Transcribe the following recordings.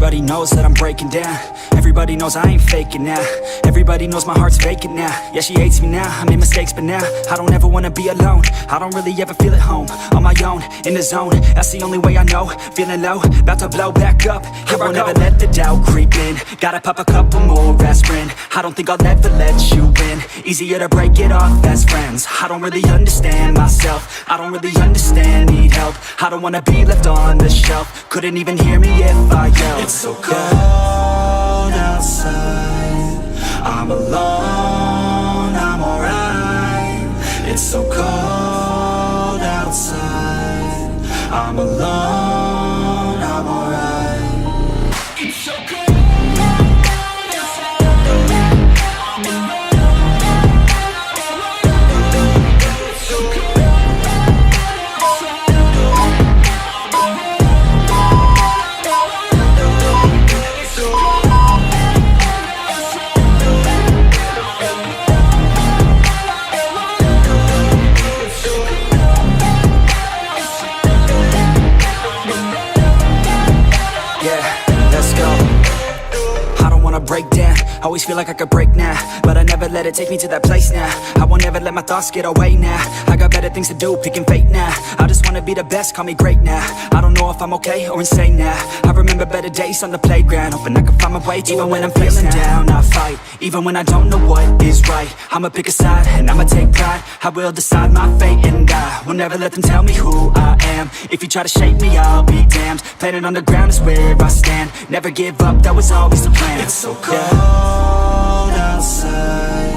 Everybody knows that I'm breaking down. Everybody knows I ain't faking now. Everybody knows my heart's vacant now. Yeah, she hates me now, I made mistakes but now I don't ever wanna be alone. I don't really ever feel at home. On my own, in the zone, that's the only way I know. Feeling low, about to blow back up. Here I won't ever let the doubt creep in. Gotta pop a couple more aspirin. I don't think I'll ever let you in. Easier to break it off best friends. I don't really understand myself. I don't really understand, need help. I don't wanna be left on the shelf. Couldn't even hear me if I yelled. It's so cold outside. I'm alone, I'm alright. It's so cold outside. I'm alone, I'm alright. It's so cold. Break down, always feel like I could break now, but I never let it take me to that place now. I won't ever let my thoughts get away now. I got better things to do, picking fate now. I just wanna be the best, call me great now. I don't know if I'm okay or insane now. I remember better days on the playground, hoping I can find my way. Even when I'm feeling down, I fight. Even when I don't know what is right, I'ma pick a side and I'ma take pride. I will decide my fate and I will never let them tell me who I am. If you try to shape me, I'll be damned. Planet on the ground is where I stand. Never give up, that was always the plan. It's so cold outside.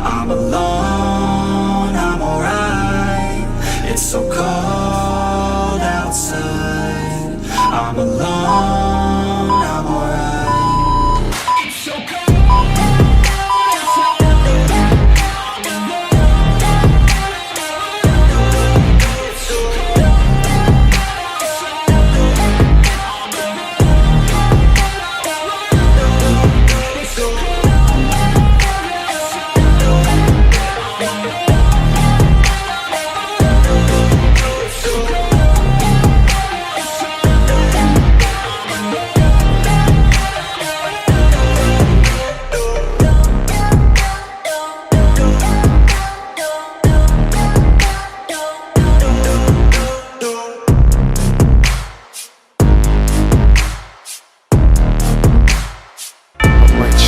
I'm alone, I'm alright. It's so cold outside. I'm alone, I'm alright. It's so cold.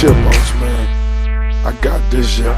Chipmunks, man. I got this, yeah.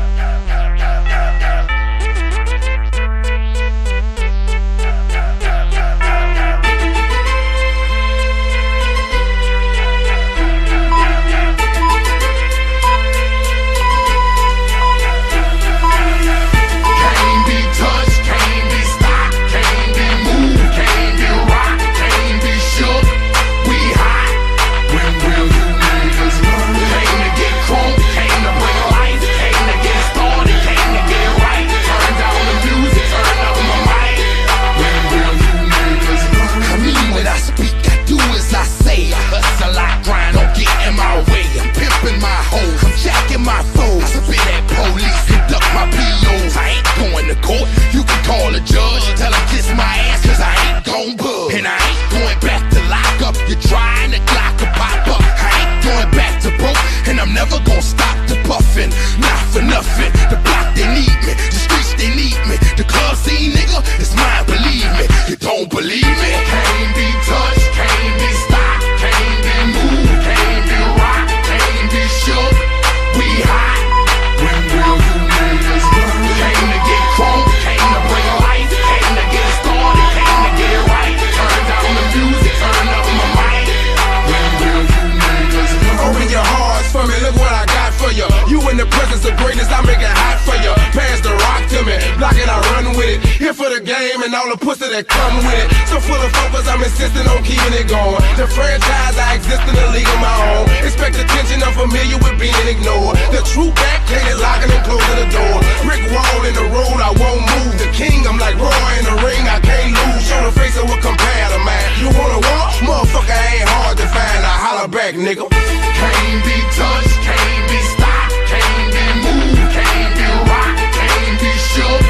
And all the pussy that come with it. So full of focus, I'm insisting on keeping it going. The franchise, I exist in a league of my own. Expect attention, I'm familiar with being ignored. The true back, can't locking and closing the door. Brick wall in the road, I won't move. The king, I'm like Roy in the ring, I can't lose. Show the face of what compare to mine. You wanna walk? Motherfucker ain't hard to find. I holler back, nigga. Can't be touched, can't be stopped, can't be moved, can't be rocked, can't be shook.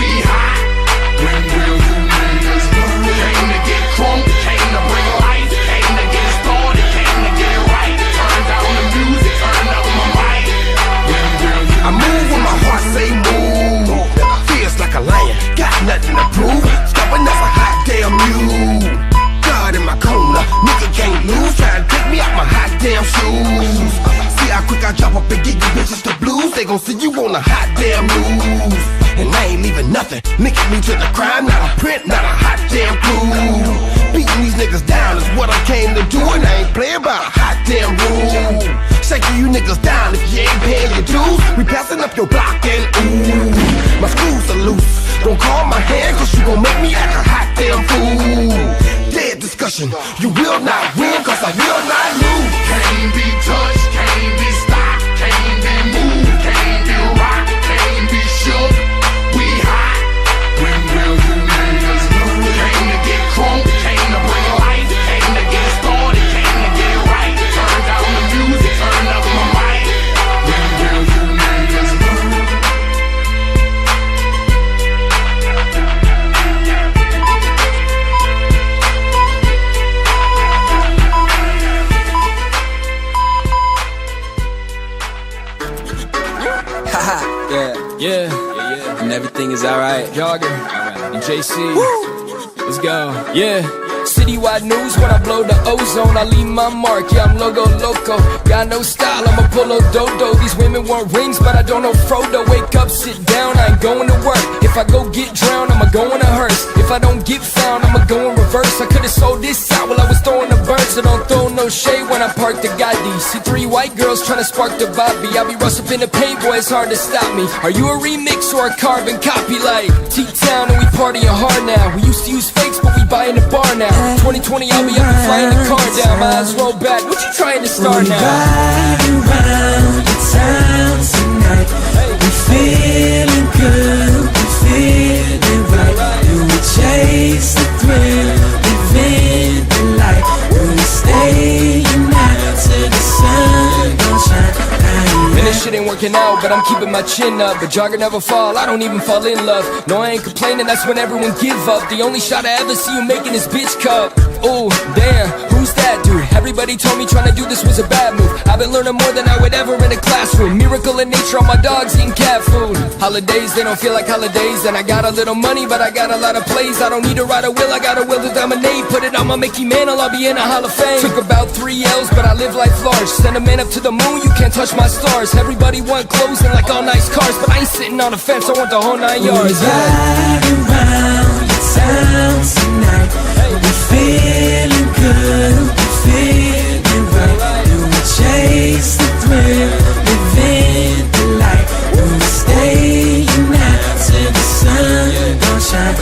We hot. When will you niggas learn? Came to get crunk, came to bring life, came to get started, came to they gon' see you on a hot damn news. And I ain't leaving nothing, linking me to the crime, not a print, not a hot damn clue. Beating these niggas down is what I came to do, and I ain't playing by a hot damn rule. Shaking you niggas down if you ain't paying your dues. We passing up your block and ooh, my screws are loose. Don't call my hand, cause you gon' make me act a hot damn fool. Dead discussion, you will not win, cause I will not lose. Can't be touched, can't be stopped, can't be moved, can't be rocked, can't be shook. We hot. When will you niggas learn? Came to get crunk, came to bring life, came to get started, came to get right. Turn down the music, turn up my mic. When will you niggas learn? Yeah, and everything is alright. Jogger, and JC, let's go. Yeah, citywide news when I blow the ozone. I leave my mark, yeah, I'm logo loco. Got no style, I'm a polo dodo. These women want rings, but I don't know Frodo. Wake up, sit down, I ain't going to work. If I go get drowned, I'ma go in a hearse. If I don't get found, I'ma go in reverse. I could've sold this out while I was throwing the birds. So don't throw no shade when I park the Gotti. See 3 white girls tryna spark the Bobby. I be rushed up in the paint, boy, it's hard to stop me. Are you a remix or a carbon copy? Like T-Town and we partying hard now. We used to use fakes, but we buying the bar now. 2020, I'll be up and flying the car down. My eyes roll back, what you trying to start now? Riding around the town tonight. We feeling good, we feeling right. Do we chase the thrill, live in the light? Will we stay united till the sun don't shine? Man, this shit ain't working out, but I'm keeping my chin up. But jogger never fall, I don't even fall in love. No, I ain't complaining, that's when everyone give up. The only shot I ever see you making is bitch cup. Ooh, damn, who's that dude? Everybody told me trying to do this was a bad move. I've been learning more than I would ever in a classroom. Miracle in nature, all my dogs eating cat food. Holidays, they don't feel like holidays. And I got a little money, but I got a lot of plays. I don't need to ride a wheel, I got a will to dominate. Put it on my Mickey Mantle, I'll be in a Hall of Fame. Took about 3 L's, but I live life large. Send a man up to the moon, you can't touch my stars. Everybody want clothes and like all nice cars, but I ain't sitting on a fence, I want the whole 9 yards. We riding around the town tonight. We feeling good, we feeling right. Do we chase the thrill, live in the light? Will we stay united till the sun don't shine?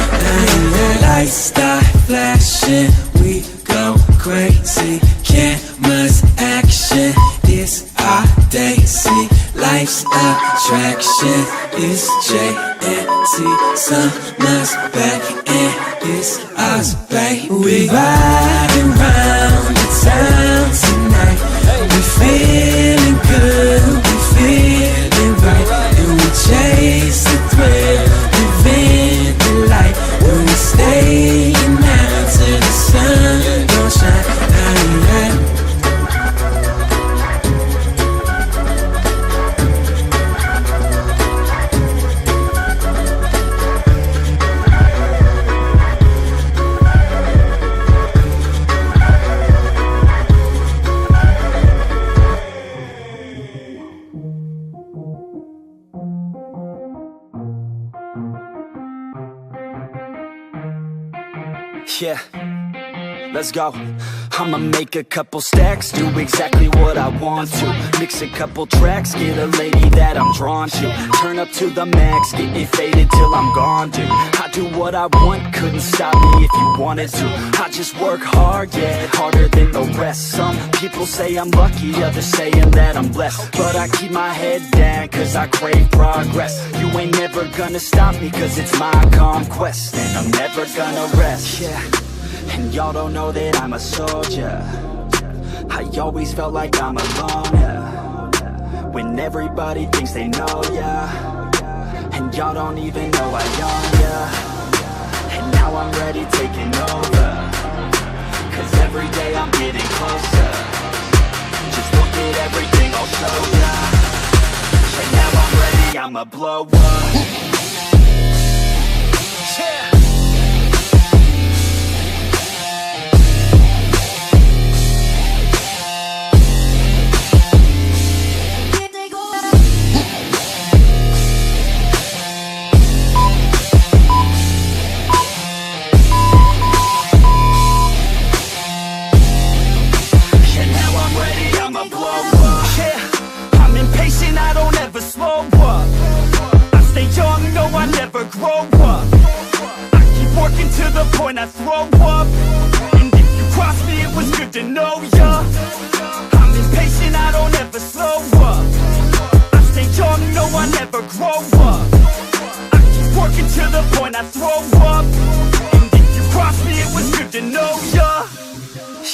The lights start flashing, we go crazy. Cameras, action, it's our day. See, life's attraction. It's JNT, summer's back and it's us, baby. We riding round the town tonight. We feeling good, we feeling right. And we chase the thrill, live in the light. When we stay united till the sun don't shine. Yeah, let's go. I'ma make a couple stacks, do exactly what I want to. Mix a couple tracks, get a lady that I'm drawn to. Turn up to the max, get it faded till I'm gone, dude. I do what I want, couldn't stop me if you wanted to. I just work hard, yeah, harder than the rest. Some people say I'm lucky, others saying that I'm blessed. But I keep my head down, cause I crave progress. You ain't never gonna stop me, cause it's my conquest. And I'm never gonna rest, yeah. And y'all don't know that I'm a soldier. I always felt like I'm alone, yeah. When everybody thinks they know, yeah. And y'all don't even know I own, yeah. And now I'm ready taking over, cause every day I'm getting closer. Just look at everything I'll show ya. And now I'm ready, I'ma blow up. Yeah. point I throw up. And if you cross me, it was good to know ya. I'm impatient, I don't ever slow up. I stay young, no, I never grow up. I keep working to the point I throw up. And if you cross me, it was good to know ya.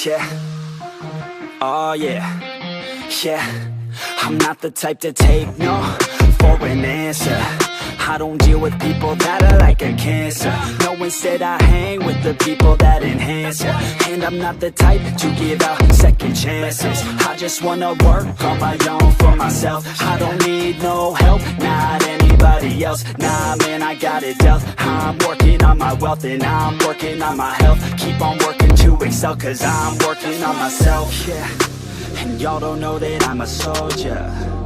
Yeah. Oh yeah. Yeah. I'm not the type to take no for an answer. I don't deal with people that are like a cancer. No, instead I hang with the people that enhance ya. And I'm not the type to give out second chances. I just wanna work on my own for myself. I don't need no help, not anybody else. Nah, man, I got it dealt. I'm working on my wealth and I'm working on my health. Keep on working to excel, cause I'm working on myself. Yeah. And y'all don't know that I'm a soldier.